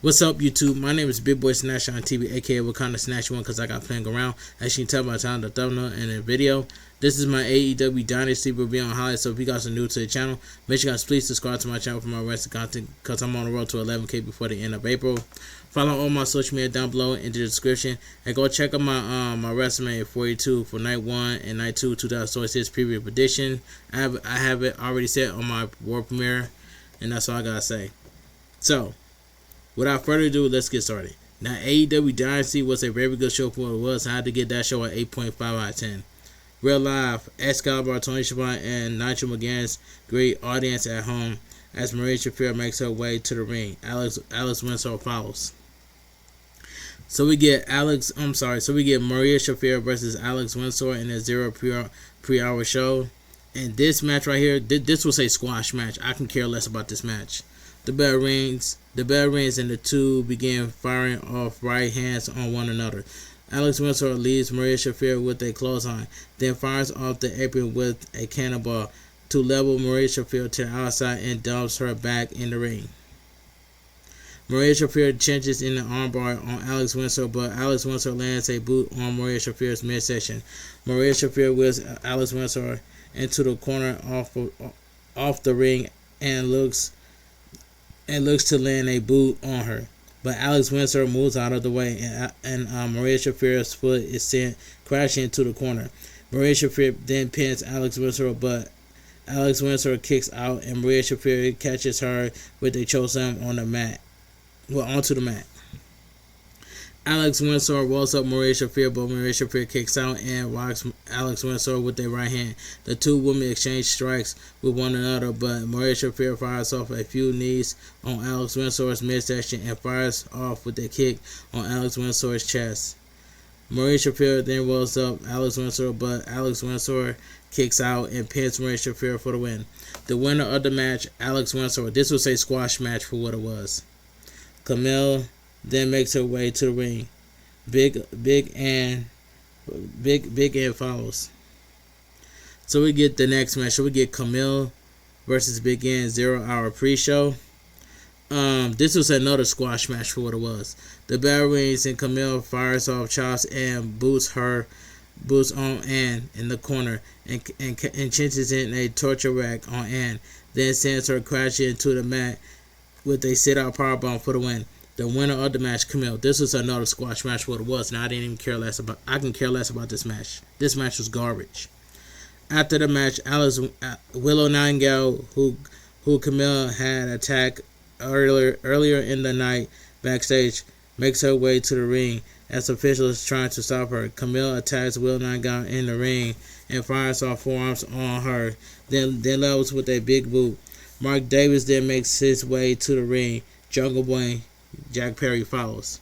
What's up, YouTube? My name is Big Boy Snatch on TV, aka Wakanda Snatch One, because I got playing around. As you can tell by the time the thumbnail and the video, this is my AEW Dynasty review on highlights. So if you guys are new to the channel, make sure you guys please subscribe to my channel for my wrestling content, because I'm on the road to 11K before the end of April. Follow all my social media down below in the description, and go check out my WrestleMania 42 for Night 1 and Night 2 2026 preview edition. I have it already set on my world premiere, and that's all I gotta say. So, without further ado, let's get started. Now, AEW Dynasty was a very good show for what it was. I had to get that show at 8.5 out of 10. Real live, Excalibur, Tony Schiavone, and Nitro McGuinness great audience at home as Maria Shafir makes her way to the ring. Alex Winslow follows. So we get Maria Shafir versus Alex Winslow in a 0 pre-hour show. And this match right here, this was a squash match. I can care less about this match. The bell rings, and the two begin firing off right hands on one another. Alex Winslow leaves Maria Shafir with a clothesline, then fires off the apron with a cannonball to level Maria Shafir to the outside and dumps her back in the ring. Maria Shafir changes in the armbar on Alex Winslow, but Alex Winslow lands a boot on Maria Shafir's midsection. Maria Shafir whips Alex Winslow into the corner off the ring and looks to land a boot on her, but Alex Winslow moves out of the way, and Maria Shafir's foot is sent crashing into the corner. Maria Shafir then pins Alex Winslow, but Alex Winslow kicks out, and Maria Shafir catches her with a chokeslam onto the mat. Alex Winslow rolls up Maria Shafir, but Maria Shafir kicks out and rocks Alex Winslow with a right hand. The two women exchange strikes with one another, but Maria Shafir fires off a few knees on Alex Winslow's midsection and fires off with a kick on Alex Winslow's chest. Maria Shafir then rolls up Alex Winslow, but Alex Winslow kicks out and pins Maria Shafir for the win. The winner of the match, Alex Winslow. This was a squash match for what it was. Camille then makes her way to the ring. Big Ann follows. So we get the next match. So we get Camille versus Big Ann 0 hour pre-show. This was another squash match for what it was. The bell rings and Camille fires off chops and boots on Ann in the corner and cinches in a torture rack on Ann. Then sends her crashing into the mat with a sit-out powerbomb for the win. The winner of the match, Camille. This was another squash match, what it was, and I can care less about this match. This match was garbage. After the match, Willow Nightingale, who Camille had attacked earlier in the night backstage, makes her way to the ring as officials trying to stop her. Camille attacks Willow Nightingale in the ring and fires off forearms on her, then levels with a big boot. Mark Davis then makes his way to the ring. Jungle Boy Jack Perry follows.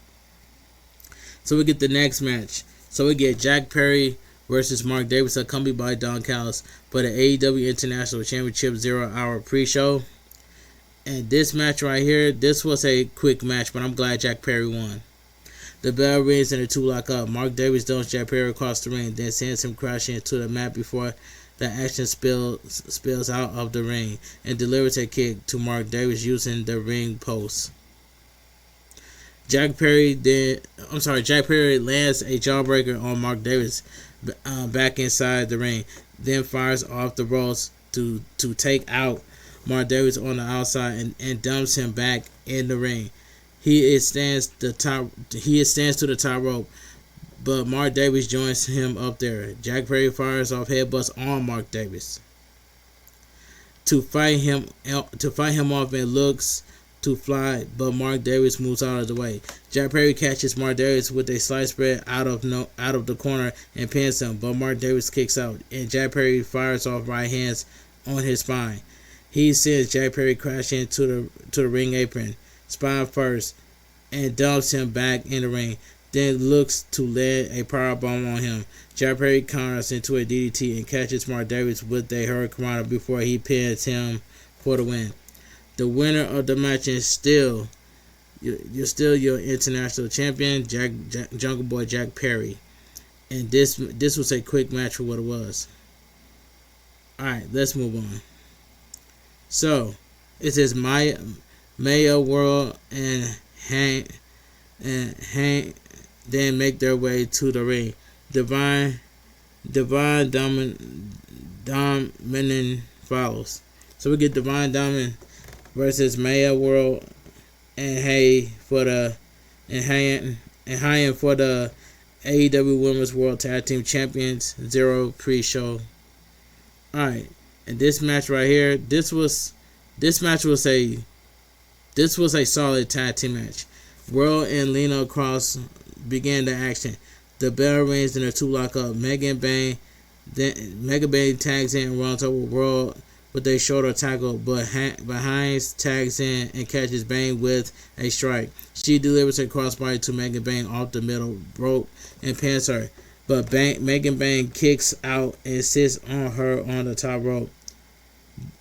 So we get the next match. So we get Jack Perry versus Mark Davis, accompanied by Don Callis, for the AEW International Championship 0 hour pre-show. And this match right here, this was a quick match, but I'm glad Jack Perry won. The bell rings and the two lock up. Mark Davis dumps Jack Perry across the ring, then sends him crashing into the mat before the action spills out of the ring and delivers a kick to Mark Davis using the ring post. Jack Perry lands a jawbreaker on Mark Davis back inside the ring, then fires off the ropes to take out Mark Davis on the outside and dumps him back in the ring. He stands to the top rope, but Mark Davis joins him up there. Jack Perry fires off headbutts on Mark Davis to fight him off and looks to fly, but Mark Davis moves out of the way. Jack Perry catches Mark Davis with a slice spread out of the corner and pins him, but Mark Davis kicks out, and Jack Perry fires off right hands on his spine. He sends Jack Perry crashing to the ring apron, spine first, and dumps him back in the ring. Then looks to land a powerbomb on him. Jack Perry counters into a DDT and catches Mark Davis with a hurricanrana before he pins him for the win. The winner of the match is still your international champion, Jungle Boy Jack Perry. And this was a quick match for what it was. Alright, let's move on. So, it says Maya World and hang, then make their way to the ring. Divine Dominant follows. So we get Divine Dominant versus Maya World and Hayan for the AEW Women's World Tag Team Champions. 0 pre-show. Alright, and this match right here, this was a solid tag team match. World and Lena Cross began the action. The bell rings and the two lock up. Megan Bane tags in and runs over World with a shoulder tackle, but Hines tags in and catches Bane with a strike. She delivers a crossbody to Megan Bane off the middle rope and pins her, but Megan Bane kicks out and sits on her on the top rope.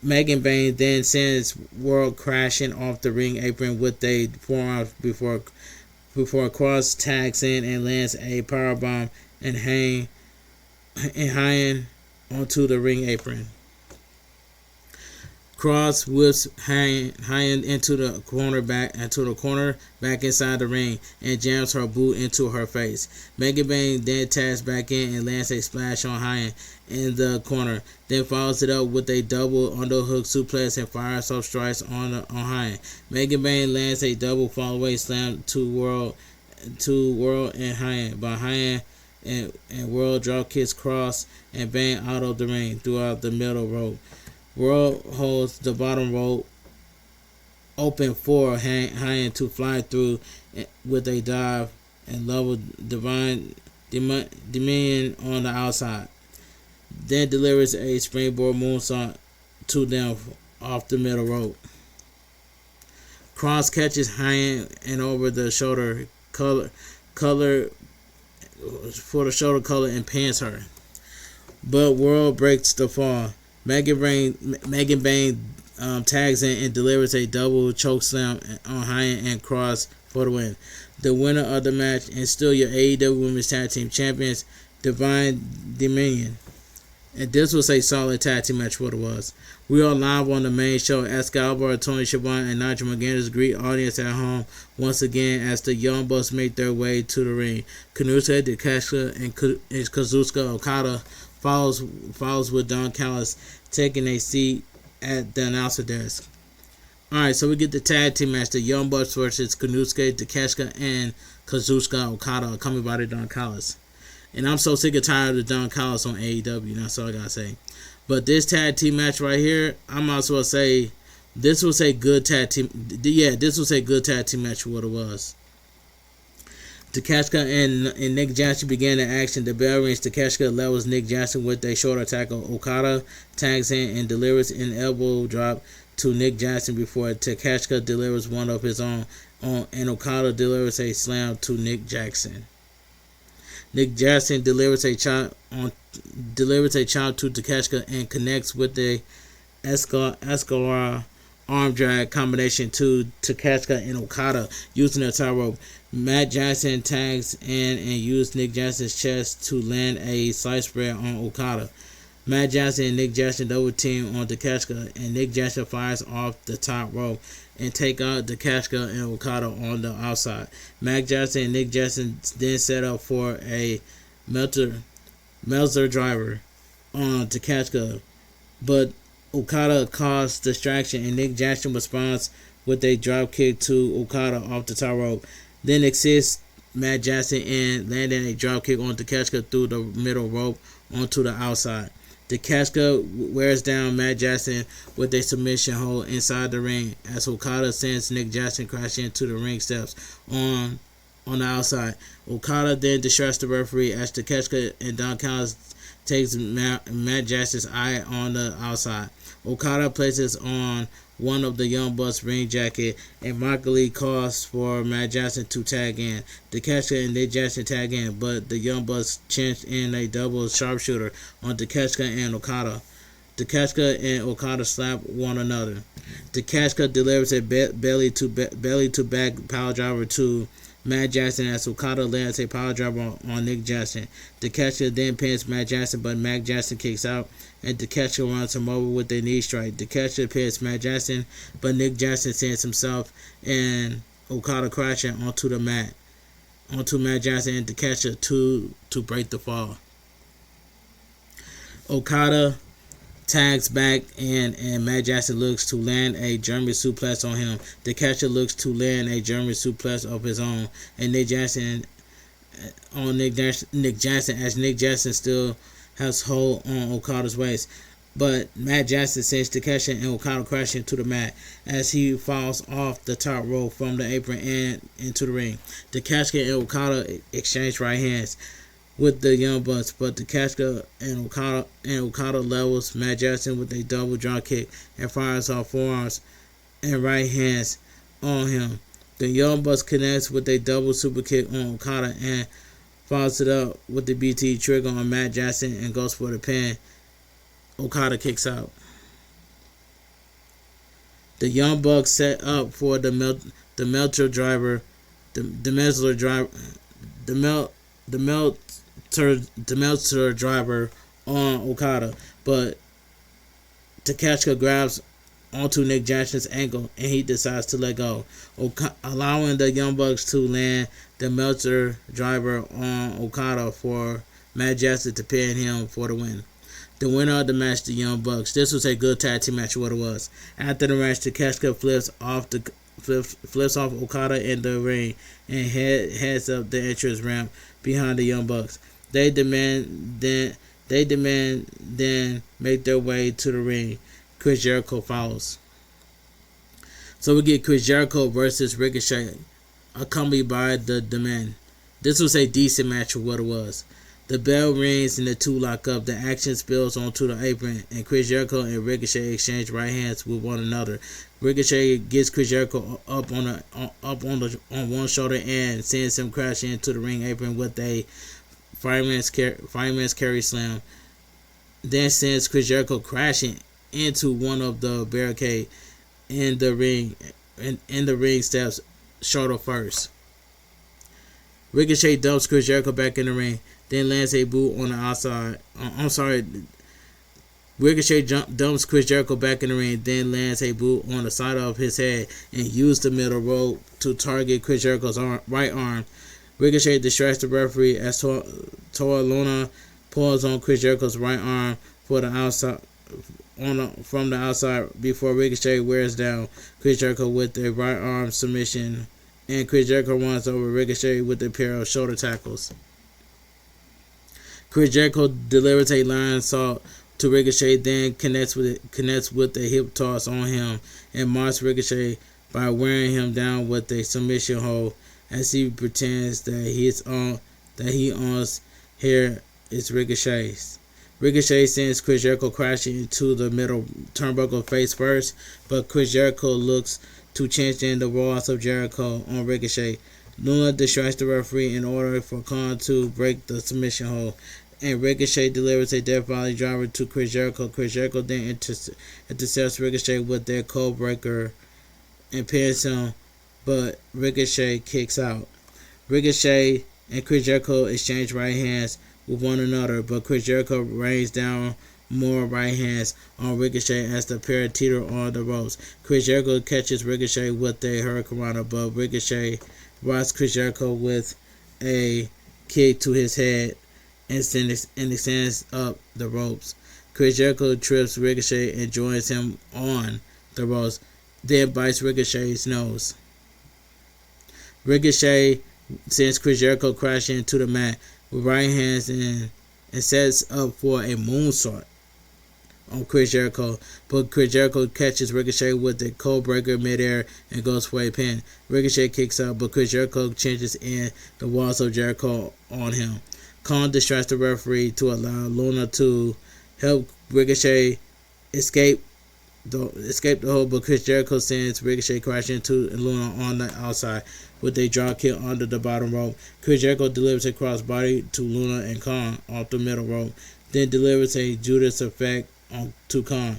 Megan Bane then sends World crashing off the ring apron with a forearm before Cross tags in and lands a powerbomb and Hayan onto the ring apron. Cross whips Hayan into the corner back inside the ring and jams her boot into her face. Megan Bane then tags back in and lands a splash on Hayan in the corner, then follows it up with a double underhook suplex and fires up strikes on Hayan. Megan Bane lands a double fallaway slam to World and Hayan, but Hayan and World drop kicks Cross and Bane out of the ring throughout the middle rope. World holds the bottom rope open for Hayan to fly through with a dive and level Divine Dominion on the outside. Then delivers a springboard moonsault to them off the middle rope. Cross catches Hayan and over the shoulder collar and pins her, but World breaks the fall. Megan Bane tags in and delivers a double choke slam on Hayan and Cross for the win. The winner of the match and still your AEW Women's Tag Team Champions, Divine Dominion. And this was a solid tag team match, what it was. We are live on the main show. Excalibur, Tony Schiavone, and Nigel McGuinness greet audience at home once again as the Young Bucks make their way to the ring. Kanuta, Takeshita, and Kazuchika Okada follows with Don Callis taking a seat at the announcer desk. Alright, so we get the tag team match, the Young Bucks versus Kanusuke, Takeshita, and Kazuchika Okada, coming by the Don Callis. And I'm so sick and tired of Don Callis on AEW, that's all I gotta say. But this tag team match right here, I might as well say this was a good tag team. Yeah, this was a good tag team match for what it was. Takeshita and Nick Jackson began the action. The bell rings. Takeshita levels Nick Jackson with a shoulder tackle. Okada tags in and delivers an elbow drop to Nick Jackson before Takeshita delivers one of his own, and Okada delivers a slam to Nick Jackson. Nick Jackson delivers a chop to Takeshita and connects with the Escalar arm drag combination to Takeshita and Okada using the top rope. Matt Jackson tags in and uses Nick Jackson's chest to land a side spread on Okada. Matt Jackson and Nick Jackson double team on Takeshita, and Nick Jackson fires off the top rope and take out Takeshita and Okada on the outside. Matt Jackson and Nick Jackson then set up for a Meltzer driver on Takeshita, but Okada caused distraction and Nick Jackson responds with a drop kick to Okada off the top rope. Then assists Matt Jackson in landing a drop kick on Takeshita through the middle rope onto the outside. Takeshita wears down Matt Jackson with a submission hold inside the ring as Okada sends Nick Jackson crashing into the ring steps on the outside. Okada then distracts the referee as Takeshita and Don Callis takes Matt Jackson's eye on the outside. Okada places on one of the Young Bucks ring jacket and mockingly calls for Matt Jackson to tag in. Takeshita and Nick Jackson tag in, but the Young Bucks cinch in a double sharpshooter on Takeshita and Okada. Takeshita and Okada slap one another. Takeshita delivers a belly to back power driver to Matt Jackson as Okada lands a power driver on Nick Jackson. Takeshita then pins Matt Jackson, but Matt Jackson kicks out, and Takeshita runs him over with a knee strike. Takeshita pins Matt Jackson, but Nick Jackson sends himself and Okada crashing onto Matt Jackson and Takeshita to break the fall. Okada tags back and Matt Jackson looks to land a German suplex on him. Takeshita looks to land a German suplex of his own, and Nick Jackson as Nick Jackson still has hold on Okada's waist. But Matt Jackson sends Takeshita and Okada crashing to the mat as he falls off the top rope from the apron and into the ring. Takeshita and Okada exchange right hands with the Young Bucks, but Takeshita and Okada levels Matt Jackson with a double drop kick and fires off forearms and right hands on him. The Young Bucks connects with a double super kick on Okada and follows it up with the BT trigger on Matt Jackson and goes for the pin. Okada kicks out. The Young Bucks set up for the Meltzer driver on Okada, but Takeshita grabs onto Nick Jackson's ankle and he decides to let go, allowing the Young Bucks to land the Meltzer driver on Okada for Matt Jackson to pin him for the win. The winner of the match, the Young Bucks. This was a good tag team match, what it was. After the match, Takeshita flips off Okada in the ring and heads up the entrance ramp behind the Young Bucks. They demand then make their way to the ring. Chris Jericho follows. So we get Chris Jericho versus Ricochet, accompanied by the Demand. This was a decent match for what it was. The bell rings and the two lock up. The action spills onto the apron, and Chris Jericho and Ricochet exchange right hands with one another. Ricochet gets Chris Jericho up on one shoulder and sends him crashing into the ring apron with a fireman's carry slam. Then sends Chris Jericho crashing into one of the barricade in the ring steps shoulder first. Ricochet dumps Chris Jericho back in the ring, then lands a boot on the outside. Ricochet dumps Chris Jericho back in the ring, then lands a boot on the side of his head and uses the middle rope to target Chris Jericho's right arm. Ricochet distracts the referee as Tora Luna pulls on Chris Jericho's right arm from the outside before Ricochet wears down Chris Jericho with a right arm submission, and Chris Jericho runs over Ricochet with a pair of shoulder tackles. Chris Jericho delivers a lion assault to Ricochet, then connects with a hip toss on him and marks Ricochet by wearing him down with a submission hold as he pretends that he owns here is Ricochet's. Ricochet sends Chris Jericho crashing into the middle turnbuckle face first, but Chris Jericho looks to change in the rollouts of Jericho on Ricochet. Luna distracts the referee in order for Khan to break the submission hold, and Ricochet delivers a Death Valley driver to Chris Jericho. Chris Jericho then intercepts Ricochet with their code breaker and pins him, but Ricochet kicks out. Ricochet and Chris Jericho exchange right hands with one another, but Chris Jericho rains down more right hands on Ricochet as the pair teeter on the ropes. Chris Jericho catches Ricochet with a hurricanrana, but Ricochet rocks Chris Jericho with a kick to his head and extends up the ropes. Chris Jericho trips Ricochet and joins him on the ropes, then bites Ricochet's nose. Ricochet sends Chris Jericho crashing into the mat with right hands and sets up for a moonsault on Chris Jericho, but Chris Jericho catches Ricochet with the code breaker midair and goes for a pin. Ricochet kicks out, but Chris Jericho changes in the walls of Jericho on him. Khan distracts the referee to allow Luna to help Ricochet escape the hold, but Chris Jericho sends Ricochet crashing into Luna on the outside with a drop kick under the bottom rope. Chris Jericho delivers a crossbody to Luna and Khan off the middle rope, then delivers a Judas effect to Khan.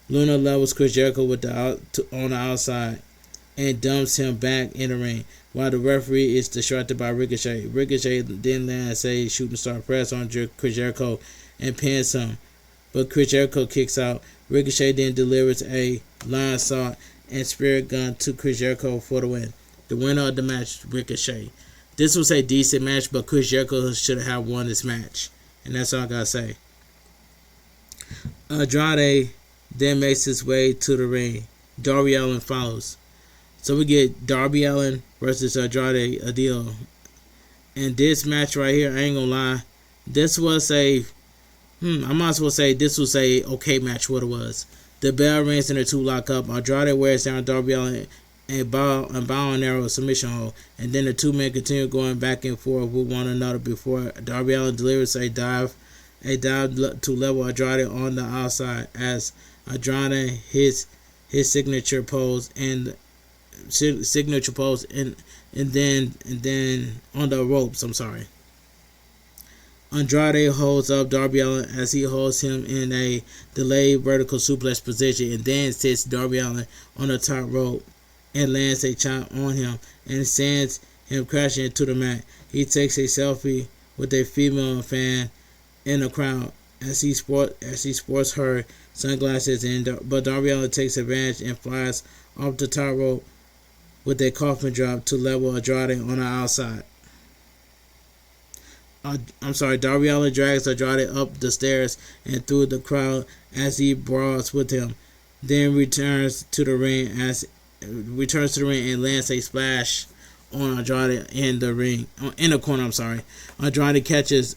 Luna levels Chris Jericho on the outside and dumps him back in the ring, while the referee is distracted by Ricochet. Ricochet then lands a shooting star press on Chris Jericho and pins him, but Chris Jericho kicks out. Ricochet then delivers a lion assault and spirit gun to Chris Jericho for the win. The winner of the match, Ricochet. This was a decent match, but Chris Jericho should have won this match. And that's all I gotta say. Andrade then makes his way to the ring. Darby Allin follows. So we get Darby Allin versus Andrade Adil. And this match right here, I ain't gonna lie, this was I might as well say this was a okay match. What it was. The bell rings and the two lock up. Andrade wears down Darby Allin and bow and arrow submission hold. And then the two men continue going back and forth with one another before Darby Allin delivers a dive to level Andrade on the outside as Andrade his signature pose and then on the ropes. I'm sorry. Andrade holds up Darby Allin as he holds him in a delayed vertical suplex position and then sits Darby Allin on the top rope and lands a chop on him and sends him crashing into the mat. He takes a selfie with a female fan in the crowd as he sports her sunglasses, but Darby Allin takes advantage and flies off the top rope with a coffin drop to level Andrade on the outside. Darby Allin drags Andrade up the stairs and through the crowd as he brawls with him, then returns to the ring and lands a splash on Andrade in the corner. Andrade catches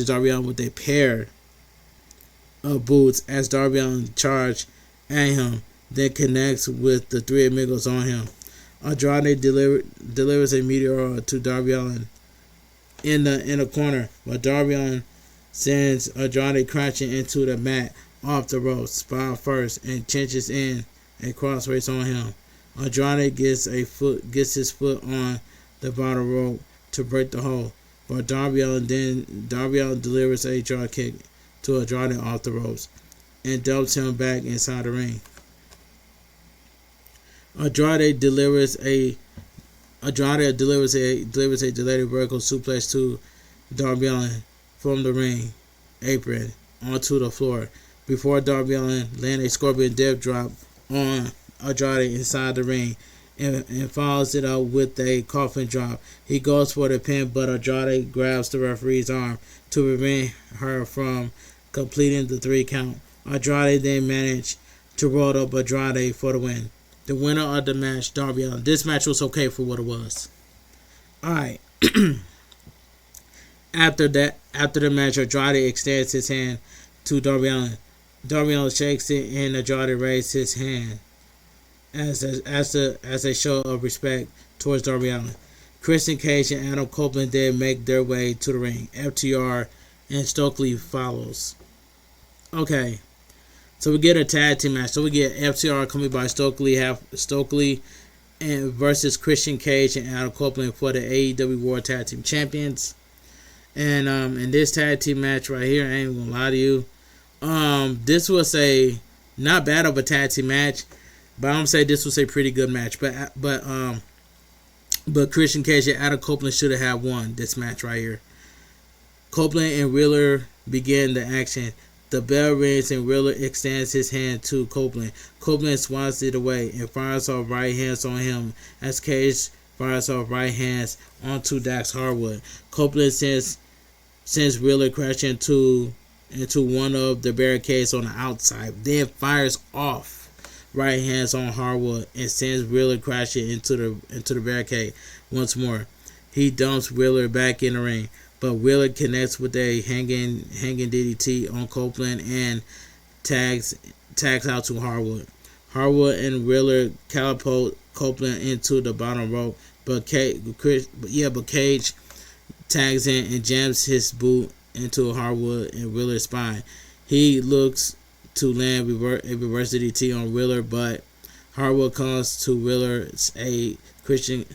Darby Allin with a pair of boots as Darby Allin charges at him, then connects with the Three Amigos on him. Andrade delivers a meteor to Darby Allin in the corner, but Darby Allin sends Andrade crashing into the mat off the ropes spot first and cinches in a cross race on him. Andrade gets his foot on the bottom rope to break the hold, but Darby Allin delivers a jaw kick to Andrade off the ropes and dumps him back inside the ring. Andrade delivers a delayed vertical suplex to Darby Allin from the ring apron onto the floor before Darby Allin lands a scorpion death drop on Andrade inside the ring and follows it up with a coffin drop. He goes for the pin, but Andrade grabs the referee's arm to prevent her from completing the 3 count. Andrade then managed to roll up Andrade for the win. The winner of the match, Darby Allin. This match was okay for what it was. Alright. After the match, Andrade extends his hand to Darby Allin. Darby Allin shakes it and Andrade raises his hand as a show of respect towards Darby Allin. Christian Cage and Adam Copeland then make their way to the ring. FTR and Stokely follows. Okay. So we get a tag team match. So we get FTR coming by Stokely and versus Christian Cage and Adam Copeland for the AEW World Tag Team Champions. And in this tag team match right here, I ain't gonna lie to you. This was a not bad of a tag team match, but I'm gonna say this was a pretty good match. But Christian Cage and Adam Copeland should have won this match right here. Copeland and Wheeler begin the action. The bell rings and Wheeler extends his hand to Copeland. Copeland swats it away and fires off right hands on him as Cage fires off right hands onto Dax Harwood. Copeland sends Wheeler crashing into one of the barricades on the outside, then fires off right hands on Harwood and sends Wheeler crashing into the barricade once more. He dumps Wheeler back in the ring, but Wheeler connects with a hanging DDT on Copeland and tags out to Harwood. Harwood and Wheeler catapult Copeland into the bottom rope, but Cage tags in and jams his boot into Harwood and Wheeler's spine. He looks to land a reverse DDT on Wheeler, but Harwood comes to Wheeler. Christian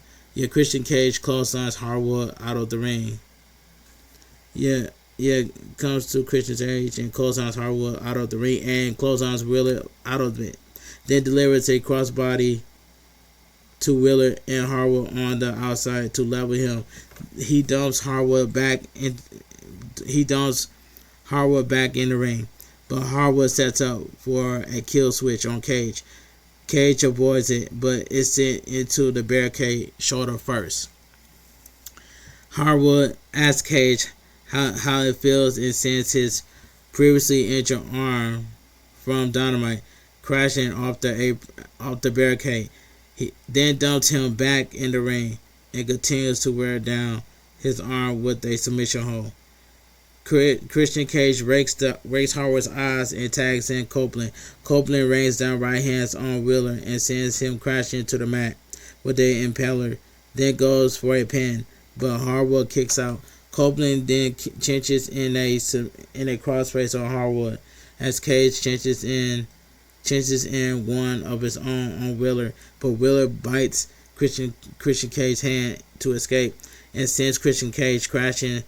Cage clotheslines Harwood out of the ring. Comes to Christian Cage and clotheslines Harwood out of the ring and clotheslines Wheeler out of it. Then delivers a crossbody to Wheeler and Harwood on the outside to level him. He dumps Harwood back in the ring, but Harwood sets up for a kill switch on Cage. Cage avoids it, but is sent into the barricade shoulder first. Harwood asks Cage how it feels and sends his previously injured arm from Dynamite crashing off the barricade. He then dumps him back in the ring and continues to wear down his arm with a submission hold. Christian Cage rakes Harwood's eyes and tags in Copeland. Copeland rains down right hands on Wheeler and sends him crashing to the mat with a impaler, then goes for a pin, but Harwood kicks out. Copeland then cinches in a crossface on Harwood as Cage cinches in one of his own on Wheeler, but Wheeler bites Christian Cage's hand to escape and sends Christian Cage crashing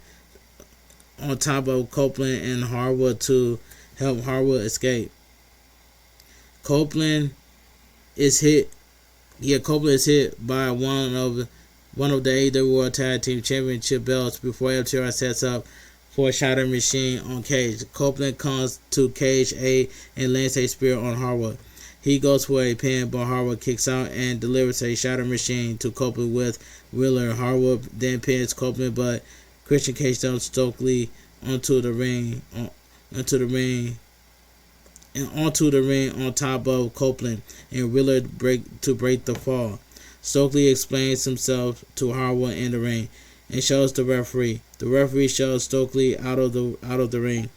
on top of Copeland and Harwood to help Harwood escape. Copeland is hit by one of the AEW World Tag Team Championship belts before FTR sets up for a shatter machine on Cage. Copeland comes to Cage's aid and lands a spear on Harwood. He goes for a pin, but Harwood kicks out and delivers a shatter machine to Copeland with Wheeler. Harwood then pins Copeland, but Christian Cage dumps Stokely onto the ring on top of Copeland and Wheeler break the fall. Stokely explains himself to Harwood in the ring and shows the referee. The referee shows Stokely out of the ring,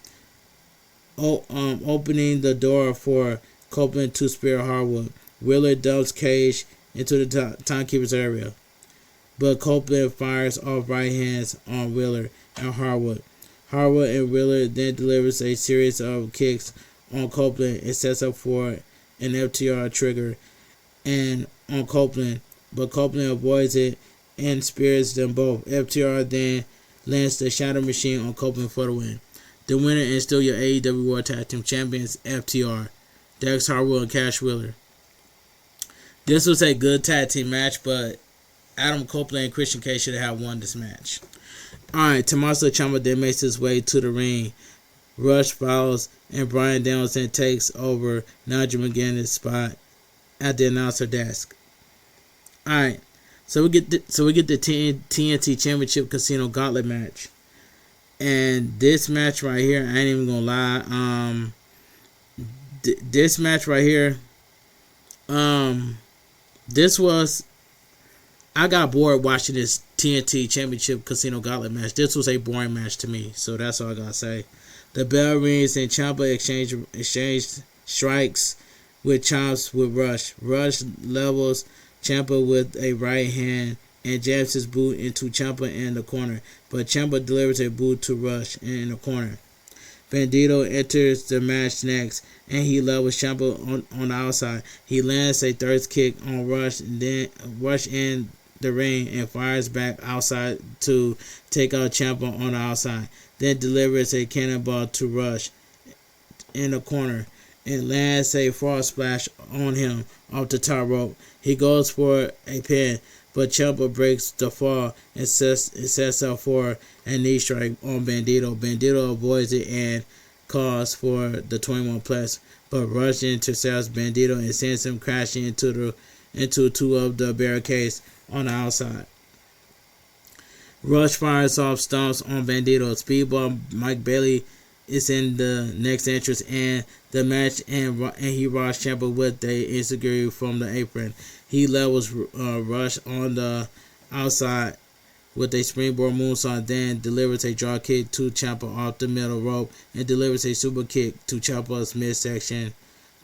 opening the door for Copeland to spear Harwood. Wheeler dumps Cage into the timekeeper's area, but Copeland fires off right hands on Wheeler and Harwood. Harwood and Wheeler then delivers a series of kicks on Copeland and sets up for an FTR trigger and on Copeland, but Copeland avoids it and spears them both. FTR then lands the shatter machine on Copeland for the win. The winner is still your AEW World Tag Team Champions, FTR, Dax Harwood and Cash Wheeler. This was a good tag team match, but Adam Copeland and Christian Cage should have won this match. Alright, Tommaso Ciampa then makes his way to the ring. Rush follows and Bryan Danielson takes over Nigel McGuinness' spot at the announcer desk. Alright, so we get the TNT Championship Casino Gauntlet match. And this match right here, I ain't even gonna lie. This match right here, I got bored watching this TNT Championship Casino Gauntlet match. This was a boring match to me, so that's all I gotta say. The bell rings and Ciampa exchange strikes with chops with Rush. Rush levels Ciampa with a right hand and jabs his boot into Ciampa in the corner, but Ciampa delivers a boot to Rush in the corner. Bandito enters the match next, and he levels Ciampa on the outside. He lands a third kick on Rush, and then Rush in the ring and fires back outside to take out Ciampa on the outside. Then delivers a cannonball to Rush in the corner and lands a frog splash on him off the top rope. He goes for a pin, but Ciampa breaks the fall and sets up for a knee strike on Bandito. Bandito avoids it and calls for the 21 plus, but Rush intercepts Bandito and sends him crashing into two of the barricades on the outside. Rush fires off stomps on Bandito. Speedball Mike Bailey is in the next entrance and the match, and he robs Ciampa with a enziguri from the apron. He levels Rush on the outside with a springboard moonsault, then delivers a draw kick to Ciampa off the middle rope and delivers a super kick to Ciampa's midsection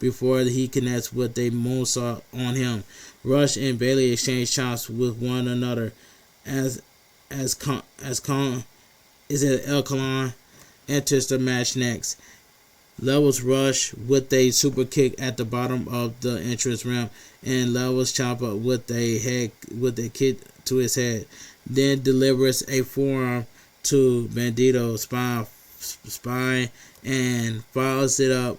before he connects with a moonsault on him. Rush and Bailey exchange chops with one another as El Calan enters the match next. Levels Rush with a super kick at the bottom of the entrance ramp and levels Ciampa with a kick to his head. Then delivers a forearm to Bandito's spine and follows it up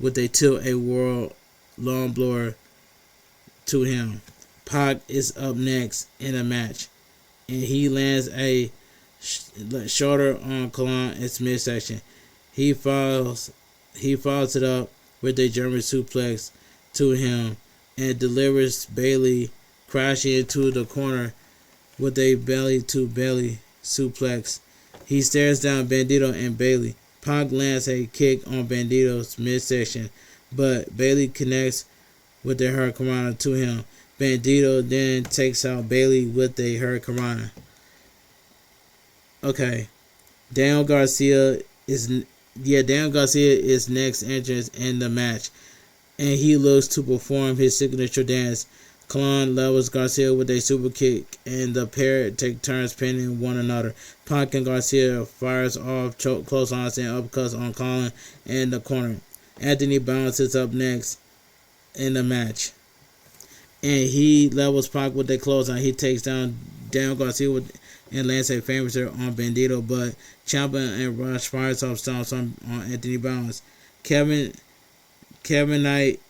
with a tilt a world long blower to him. Pac is up next in the match, and he lands a shoulder on Kalan's midsection. He follows it up with a German suplex to him and delivers Bailey crashing into the corner with a belly-to-belly suplex. He stares down Bandito and Bailey. Pac lands a kick on Bandito's midsection, but Bailey connects with the Hurricanrana to him. Bandito then takes out Bailey with a Hurricanrana. Okay, Daniel Garcia is next entrance in the match, and he looks to perform his signature dance. Colon levels Garcia with a super kick, and the pair take turns pinning one another. Pac and Garcia fires off clotheslines and uppercuts on Colon in the corner. Anthony bounces up next in the match, and he levels Pac with a clothesline. He takes down Daniel Garcia and lands a finisher on Bandito, but Ciampa and Rush fires off stomps on Anthony Bounce. Kevin Knight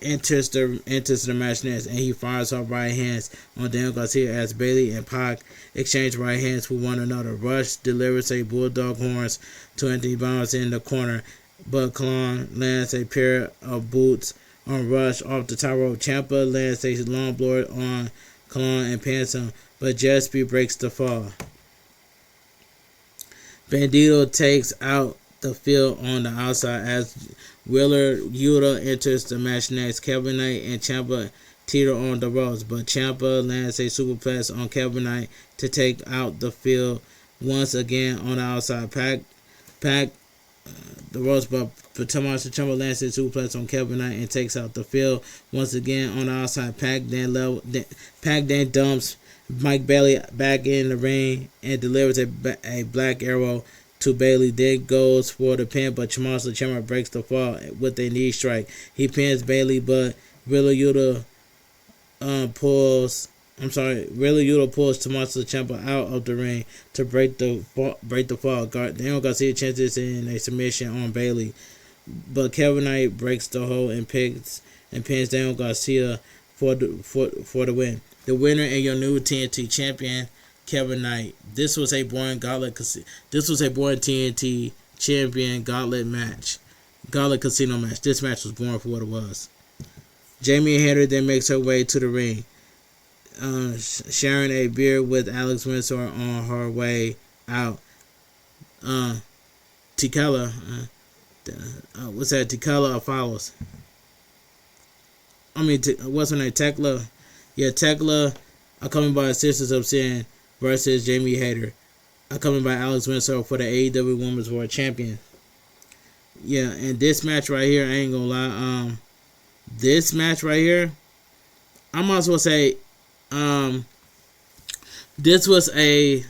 enters the match next, and he fires off right hands on Daniel Garcia as Bailey and Pac exchange right hands with one another. Rush delivers a bulldog horns to Anthony Bounce in the corner, but Colon lands a pair of boots on Rush off the top rope. Ciampa lands a long blow on Colon and pins him, but Jesby breaks the fall. Bandito takes out the field on the outside as Wheeler Yuta enters the match next. Kevin Knight and Ciampa teeter on the ropes, but Ciampa lands a superplex on Kevin Knight to take out the field once again on the outside. Pac the ropes, but Tommaso Ciampa lands a superplex on Kevin Knight and takes out the field once again on the outside. Pac then dumps Mike Bailey back in the ring and delivers a black arrow to Bailey. Then goes for the pin, but Tommaso Ciampa breaks the fall with a knee strike. He pins Bailey, but Wheeler Yuta pulls Tommaso Ciampa out of the ring to break the fall. Daniel Garcia chances in a submission on Bailey, but Kevin Knight breaks the hold and pins Daniel Garcia for the win. The winner and your new TNT champion, Kevin Knight. This was a boring TNT champion gauntlet casino match. This match was boring for what it was. Jamie Hayter then makes her way to the ring, sharing a beer with Alex Windsor on her way out. Tikala follows. What's her name? Tekla. Yeah, Tekla accompanied by Sisters of Sin versus Jamie Hayter, accompanied by Alex Windsor for the AEW Women's World Champion. Yeah, and this match right here, I ain't gonna lie. This match right here, I might as well say, this was a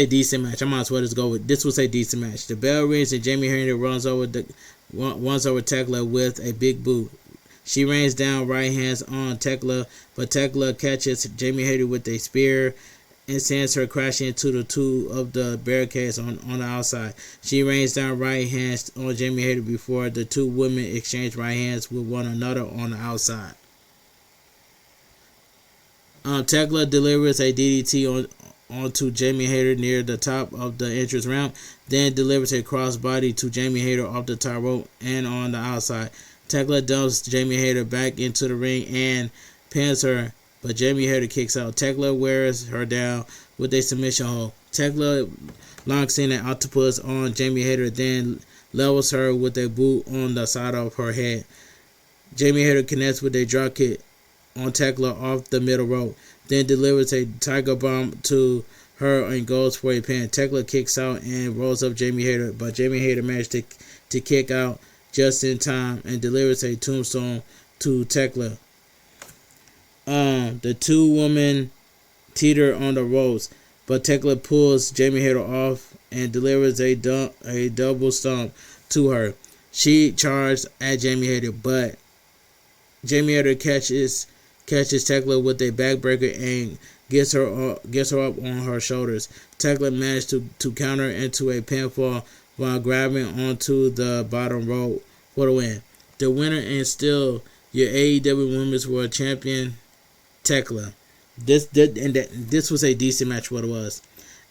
decent match. I might as well just go with this was a decent match. The bell rings and Jamie Hayter runs over Tekla with a big boot. She rains down right hands on Tekla, but Tekla catches Jamie Hayter with a spear and sends her crashing into the two of the barricades on the outside. She rains down right hands on Jamie Hayter before the two women exchange right hands with one another on the outside. Tekla delivers a DDT onto Jamie Hayter near the top of the entrance ramp, then delivers a crossbody to Jamie Hayter off the top rope and on the outside. Tekla dumps Jamie Hayter back into the ring and pins her, but Jamie Hayter kicks out. Tekla wears her down with a submission hold. Tekla locks in an octopus on Jamie Hayter, then levels her with a boot on the side of her head. Jamie Hayter connects with a dropkick on Tekla off the middle rope, then delivers a tiger bomb to her and goes for a pin. Tekla kicks out and rolls up Jamie Hayter, but Jamie Hayter managed to kick out just in time and delivers a tombstone to Tekla. The two women teeter on the ropes, but Tekla pulls Jamie Hayter off and delivers a double stomp to her. She charges at Jamie Hayter, but Jamie Hayter catches Tekla with a backbreaker and gets her up on her shoulders. Tekla managed to counter into a pinfall while grabbing onto the bottom rope for the win. The winner and still your AEW Women's World Champion, Tekla. This was a decent match. What it was.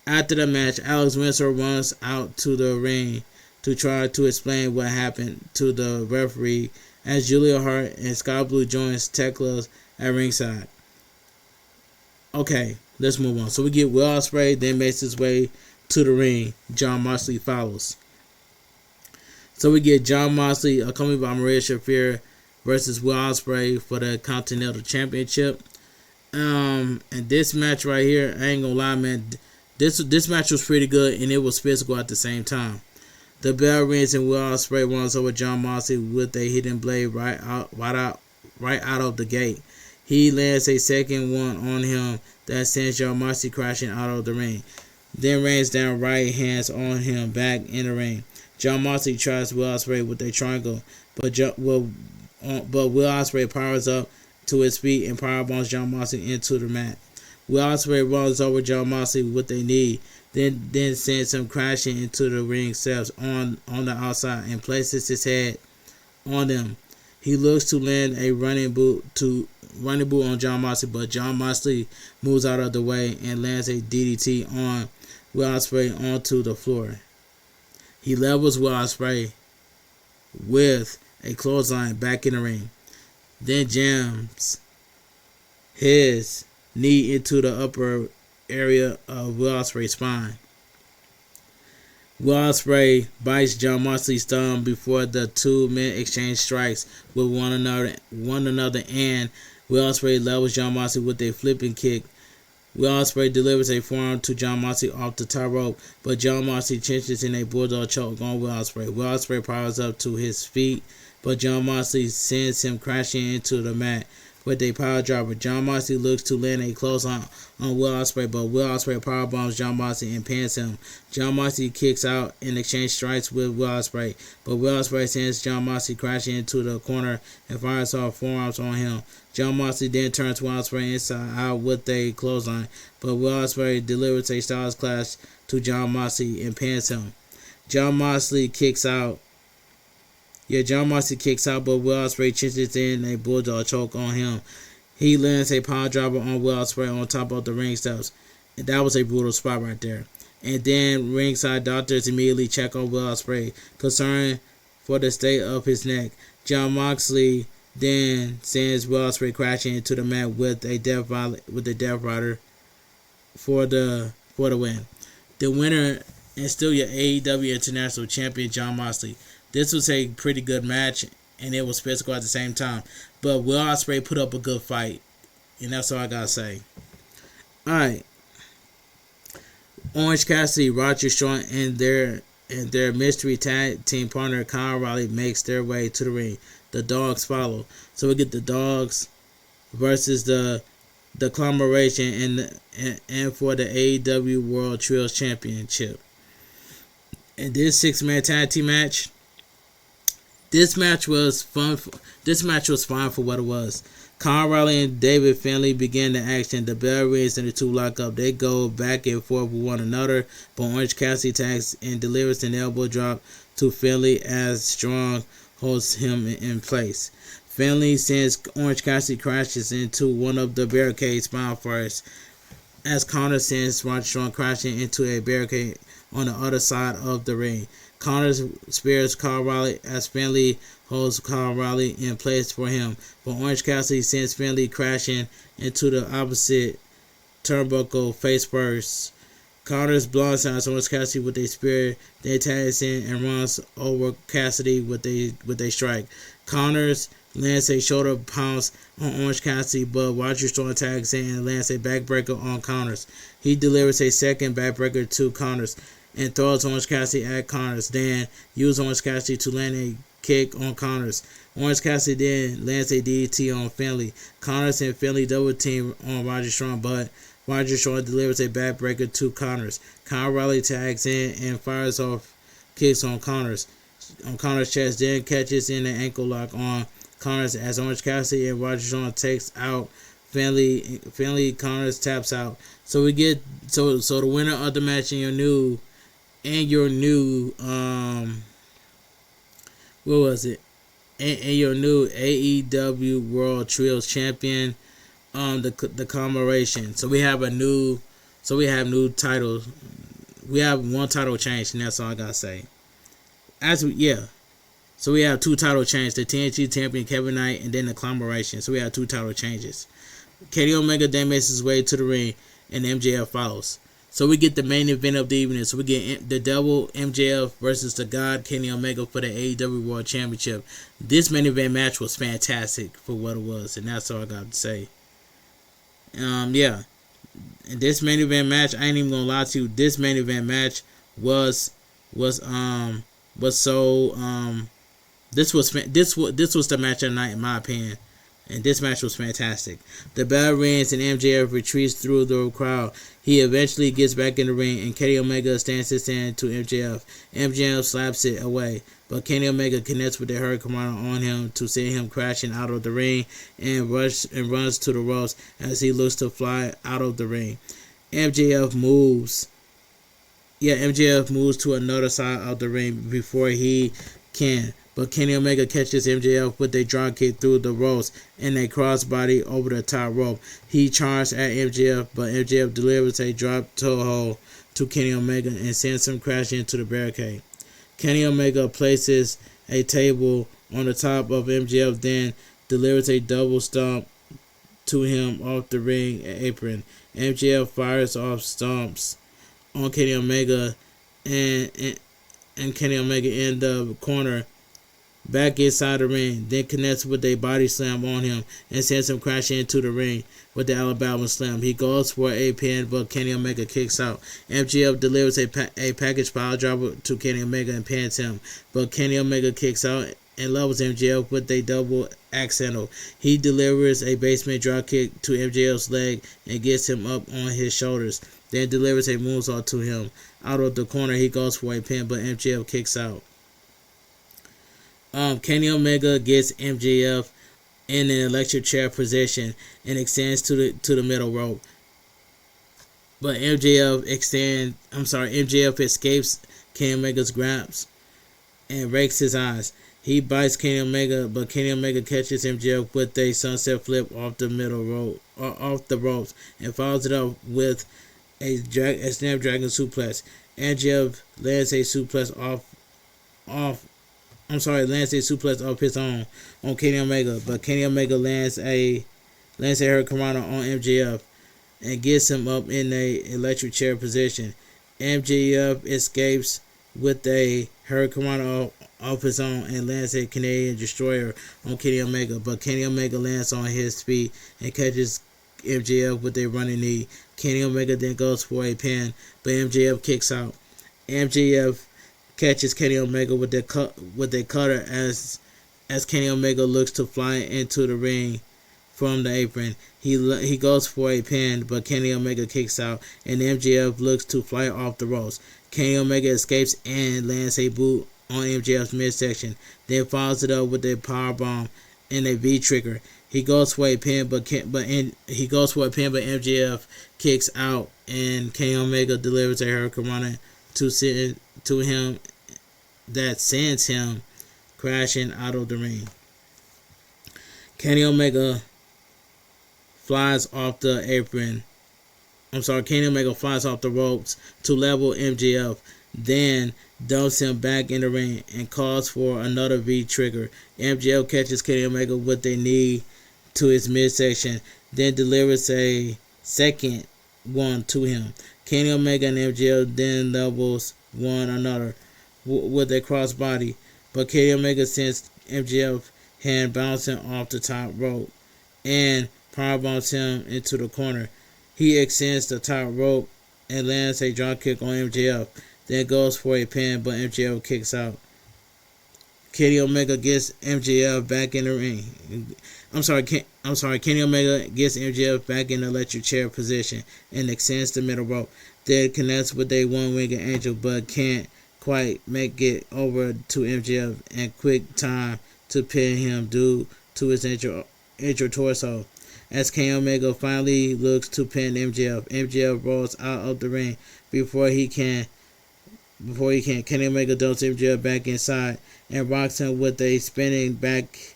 After the match, Alex Windsor runs out to the ring to try to explain what happened to the referee as Julia Hart and Sky Blue joins Tekla at ringside. Okay, let's move on. So we get Will Ospreay, then makes his way to the ring. Jon Moxley follows. So we get Jon Moxley accompanied by Maria Shafir versus Will Ospreay for the Continental Championship. And this match right here, I ain't gonna lie, man. This match was pretty good and it was physical at the same time. The bell rings and Will Ospreay runs over Jon Moxley with a hidden blade right out of the gate. He lands a second one on him that sends Jon Moxley crashing out of the ring. Then rains down right hands on him back in the ring. Jon Moxley tries Will Ospreay with a triangle, but Will Ospreay powers up to his feet and powerbombs Jon Moxley into the mat. Will Ospreay runs over Jon Moxley with a knee, then sends him crashing into the ring steps on the outside and places his head on them. He looks to land a running boot on Jon Moxley, but Jon Moxley moves out of the way and lands a DDT on Will Ospreay onto the floor. He levels Will Ospreay with a clothesline back in the ring, then jams his knee into the upper area of Will Ospreay's spine. Will Ospreay bites Jon Moxley's thumb before the two men exchange strikes with one another, and Will Ospreay levels Jon Moxley with a flipping kick. Will Ospreay delivers a forearm to Jon Moxley off the top rope, but Jon Moxley cinches in a bulldog choke on Will Ospreay. Will Ospreay powers up to his feet, but Jon Moxley sends him crashing into the mat with a power driver. Jon Moxley looks to land a clothesline on Will Ospreay, but Will Ospreay powerbombs Jon Moxley and pins him. Jon Moxley kicks out and exchanges strikes with Will Ospreay, but Will Ospreay sends Jon Moxley crashing into the corner and fires off forearms on him. Jon Moxley then turns Will Ospreay inside out with a clothesline, but Will Ospreay delivers a Styles Clash to Jon Moxley and pins him. Jon Moxley kicks out, but Will Ospreay cinches in a bulldog choke on him. He lands a power driver on Will Ospreay on top of the ring steps. And that was a brutal spot right there. And then ringside doctors immediately check on Will Ospreay, concerned for the state of his neck. Jon Moxley then sends Will Ospreay crashing into the mat with a death rider for the win. The winner and still your AEW International Champion, Jon Moxley. This was a pretty good match, and it was physical at the same time. But Will Ospreay put up a good fight, and that's all I gotta say. Alright. Orange Cassidy, Roger Strong, and their mystery tag team partner Kyle O'Reilly makes their way to the ring. The Dogs follow. So we get the Dogs versus the Conglomeration and for the AEW World Trios Championship. And this 6-man tag team match. This match was fun. This match was fine for what it was. Kyle O'Reilly and David Finlay begin the action. The bell rings and the two lock up. They go back and forth with one another, but Orange Cassidy tags and delivers an elbow drop to Finlay as Strong holds him in place. Finlay sends Orange Cassidy crashes into one of the barricades bound first, as Connor sends Roger Strong crashing into a barricade on the other side of the ring. Connor spears Kyle O'Reilly as Finlay holds Kyle O'Reilly in place for him, but Orange Cassidy sends Finlay crashing into the opposite turnbuckle face first. Connor's blindsides Orange Cassidy with a spear, then tags in and runs over Cassidy with a strike. Connors lands a shoulder pounce on Orange Cassidy, but Roger Strong tags in and lands a backbreaker on Connors. He delivers a second backbreaker to Connors and throws Orange Cassidy at Connors, then uses Orange Cassidy to land a kick on Connors. Orange Cassidy then lands a DDT on Finlay. Connors and Finlay double team on Roger Strong, but Roger Strong delivers a backbreaker to Connors. Kyle O'Reilly tags in and fires off kicks on Connors' chest, then catches in an ankle lock on Connors as Orange Cassidy and Roger Strong takes out Finlay. Connors taps out. So we get so the winner of the match and your new what was it? And your new AEW World Trios Champion, the Conglomeration. So we have new titles. We have one title change, and that's all I gotta say. So we have 2 title changes: the TNT champion Kevin Knight, and then the conglomeration. So we have 2 title changes. Kenny Omega then makes his way to the ring, and MJF follows. So we get the main event of the evening. So we get the double MJF versus the God Kenny Omega for the AEW World Championship. This main event match was fantastic for what it was, and that's all I got to say. Yeah. And this main event match, I ain't even gonna lie to you. This main event match was so this was the match of the night in my opinion. And this match was fantastic. The bell rings and MJF retreats through the crowd. He eventually gets back in the ring and Kenny Omega stands his hand to MJF. MJF slaps it away, but Kenny Omega connects with the Hurricanrana on him to send him crashing out of the ring and runs to the ropes as he looks to fly out of the ring. MJF moves to another side of the ring before he can. But Kenny Omega catches MJF with a dropkick through the ropes and a crossbody over the top rope. He charges at MJF, but MJF delivers a drop toe hold to Kenny Omega and sends him crashing into the barricade. Kenny Omega places a table on the top of MJF, then delivers a double stomp to him off the ring apron. MJF fires off stomps on Kenny Omega and Kenny Omega in the corner back inside the ring, then connects with a body slam on him and sends him crashing into the ring with the Alabama slam. He goes for a pin, but Kenny Omega kicks out. MJF delivers a package pile driver to Kenny Omega and pins him, but Kenny Omega kicks out and levels MJF with a double axe handle. He delivers a basement drop kick to MJF's leg and gets him up on his shoulders, then delivers a moonsault to him. Out of the corner, he goes for a pin, but MJF kicks out. Kenny Omega gets MJF in an electric chair position and extends to the middle rope. But MJF escapes Kenny Omega's grasp and rakes his eyes. He bites Kenny Omega, but Kenny Omega catches MJF with a sunset flip off the middle rope, off the ropes, and follows it up with a Snapdragon suplex. MJF lands a suplex off his own on Kenny Omega, but Kenny Omega lands a Hurricanrana on MJF and gets him up in a electric chair position. MJF escapes with a Hurricanrana off his own and lands a Canadian Destroyer on Kenny Omega, but Kenny Omega lands on his feet and catches MJF with a running knee. Kenny Omega then goes for a pin, but MJF kicks out. MJF catches Kenny Omega with a cutter as Kenny Omega looks to fly into the ring from the apron. He goes for a pin, but Kenny Omega kicks out, and MJF looks to fly off the ropes. Kenny Omega escapes and lands a boot on MJF's midsection, then follows it up with a powerbomb and a V-trigger. He goes for a pin, but MJF kicks out, and Kenny Omega delivers a Hurricanrana to him that sends him crashing out of the ring. Kenny Omega flies off the apron. Kenny Omega flies off the ropes to level MJF, then dumps him back in the ring and calls for another V-trigger. MJF catches Kenny Omega with a knee to his midsection, then delivers a second one to him. Kenny Omega and MJF then levels one another with a crossbody, but Kenny Omega sends MJF hand bouncing off the top rope and powerbombs him into the corner. He extends the top rope and lands a dropkick on MJF, then goes for a pin, but MJF kicks out. Kenny Omega gets MJF back in the ring. Kenny Omega gets MJF back in the electric chair position and extends the middle rope. Then connects with a one-winged angel, but can't quite make it over to MJF in quick time to pin him due to his injured torso. As Kenny Omega finally looks to pin MJF, MJF rolls out of the ring before he can. Kenny Omega dumps MJF back inside and rocks him with a spinning back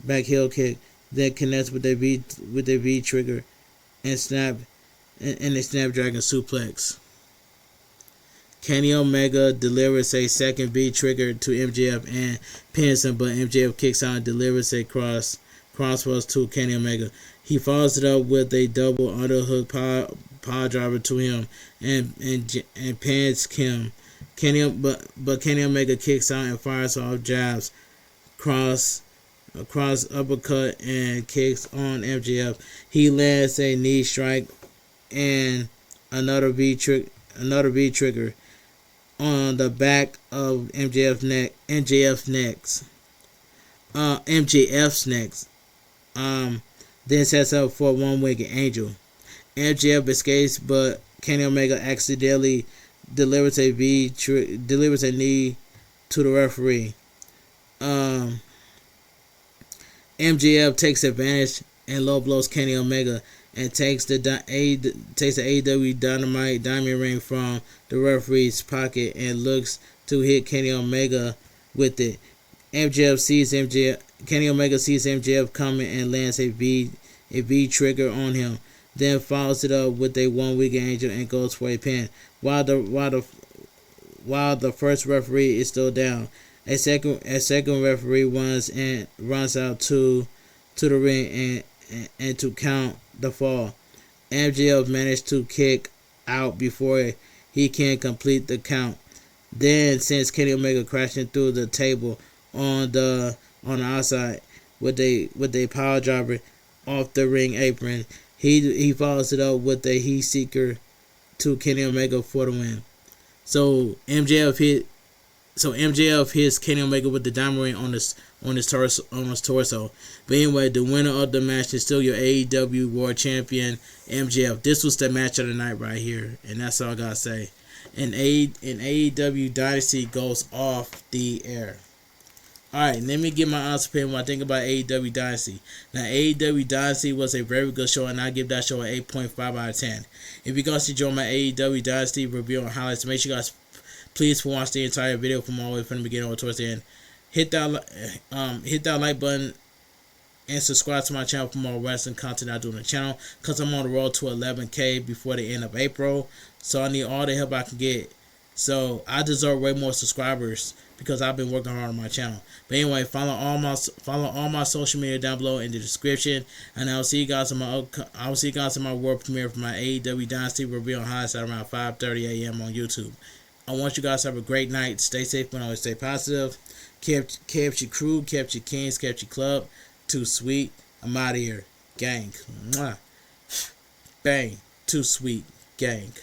heel kick, then connects with a V trigger and a Snapdragon suplex. Kenny Omega delivers a second V trigger to MJF and pins him, but MJF kicks out and delivers a crossface to Kenny Omega. He follows it up with a double underhook power driver to him and pins him. But Kenny Omega kicks out and fires off jabs, cross uppercut, and kicks on MJF. He lands a knee strike and another V trigger on the back of MJF's neck. Then sets up for one-winged angel. MJF escapes, but Kenny Omega accidentally delivers a knee to the referee. MJF takes advantage and low blows Kenny Omega and takes the AEW Dynamite Diamond Ring from the referee's pocket and looks to hit Kenny Omega with it. Kenny Omega sees MJF coming and lands a V trigger on him. Then follows it up with a one-winged angel and goes for a pin. While the first referee is still down, a second referee runs out to the ring and to count the fall. MJF managed to kick out before he can complete the count. Then sends Kenny Omega crashing through the table on the outside with a power driver off the ring apron. He follows it up with a heat seeker to Kenny Omega for the win. So MJF hits Kenny Omega with the diamond ring on his torso. But anyway, the winner of the match is still your AEW World Champion MJF. This was the match of the night right here, and that's all I gotta say. And AEW Dynasty goes off the air. Alright, let me give my honest opinion when I think about AEW Dynasty. Now, AEW Dynasty was a very good show, and I give that show an 8.5 out of 10. If you guys enjoy my AEW Dynasty review and highlights, make sure you guys please watch the entire video from all the way from the beginning or towards the end. Hit that like button and subscribe to my channel for more wrestling content I do on the channel, because I'm on the road to 11K before the end of April. So I need all the help I can get. So I deserve way more subscribers because I've been working hard on my channel. But anyway, follow all my social media down below in the description, and I'll see you guys in my world premiere for my AEW Dynasty review on highlights at around 5:30 a.m. on YouTube. I want you guys to have a great night. Stay safe, but always stay positive. Kept your crew, kept your kings, kept your club. Too sweet. I'm out of here, gang. Mwah. Bang. Too sweet, gang.